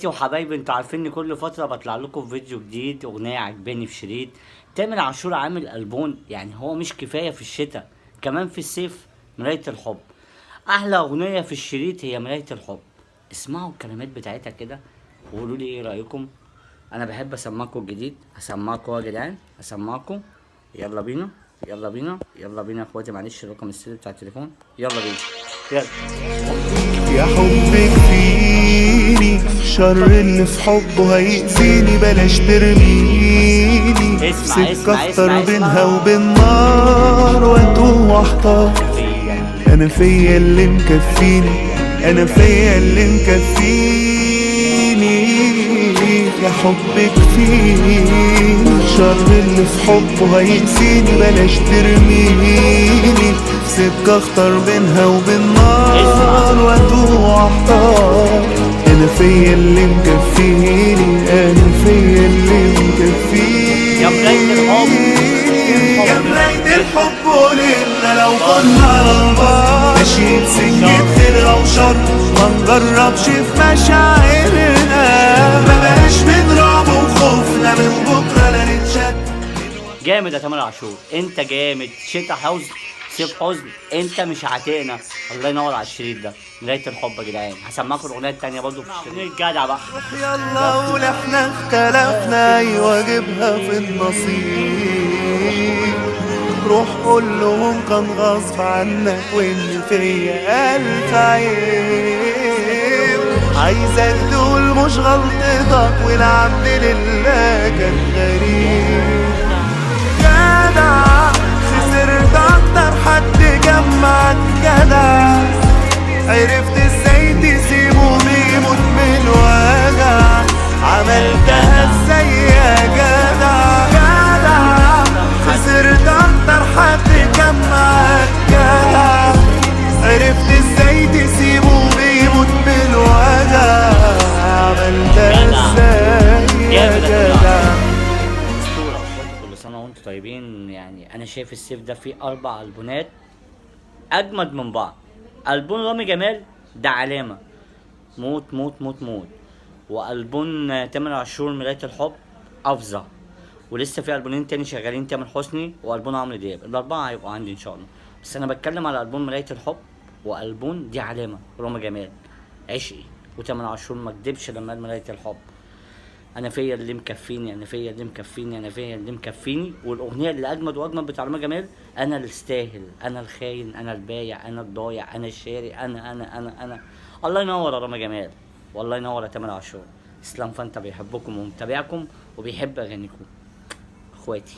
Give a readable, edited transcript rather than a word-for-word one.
وحبايبي، انتوا عارفين كل فترة بطلع لكم فيديو جديد، اغنية عجباني في شريط. تامر عاشور عامل ألبوم، يعني هو مش كفاية في الشتاء، كمان في الصيف. مراية الحب احلى اغنية في الشريط، هي مراية الحب. اسمعوا الكلمات بتاعتها كده وقولوا لي ايه رأيكم. انا بحب اسمعكم الجديد، هسمعكم يا جدعان، هسمعكم. يلا بينا يلا بينا يلا بينا يا اخواتي، معلش الرقم السري بتاع التليفون. يلا بينا يلا. يا حبك فيني شر اللي في حبه هيأذيني، بلاش ترميني اسمع سكة اسمع اختار اسمع بينها اسمع. وبين نار واتوه واحتار. انا فيا اللي مكفيني، انا فيا اللي مكفيني. يا حبك فيني شر اللي في حبه هيأذيني، بلاش ترميني سكة اختار بينها وبين نار واتوه واحتار. انا فيا اللي مكفيني، انا فيا اللي مكفيني. يا مراية الحب يا مراية الحب قولنا لو كنا على البر ماشيين سكة خير او شر، ما نجربش في مشاعرنا، ما بقاش من رعب وخوفنا من بكره لا نتشد. جامد يا تامر عاشور، انت جامد. شتا حزن صيف حزن، انت مش عاتقنا. الله ينور على الشريط ده، مراية الحب يا جدعان. هسمعكم الاغنيه التانيه برضه في الشريط. جدع بقى. يلا قول احنا اختلفنا، ايوه جيبها في النصيب. روح قول لهم كان غصب عنك وان فيا الف عيب. عايزك تقول مش غلطتك والعبد لله كان غريب. جدع خسرت اكتر حد جمعك، جدع عرفت ازاي تسيبه بيموت من الوجع، عملتها ازاي يا جدع. جدع خسرت اكتر حد جمعك، جدع عرفت ازاي تسيبه بيموت من الوجع، عملتها ازاي يا جدع. اسطوره. كل سنه وانتم طيبين. يعني انا شايف الصيف ده فيه 4 ألبومات اجمد من بعض. ألبوم رامي جمال ده علامه، موت موت موت موت. والبوم تامر عاشور مراية الحب افظع. ولسه في ألبومين تاني شغالين، تامر حسني والبوم عمرو دياب. الاربعه هيبقوا عندي ان شاء الله، بس انا بتكلم على ألبوم مراية الحب والبوم دي علامه. رامي جمال عشقي، وتامر عاشور ما كدبش لما قال مراية الحب. انا فيا اللي مكفيني، انا فيا اللي مكفيني، انا فيا اللي مكفيني. والاغنيه اللي اجمد واجمد بتاع رامي جمال، انا الستاهل، انا الخاين، انا البايع، انا الضايع، انا الشاري، انا. الله ينور يا رامي جمال، والله ينور يا تامر عاشور. اسلام فانتا بيحبكم ومتابعكم وبيحب اغانيكم اخواتي.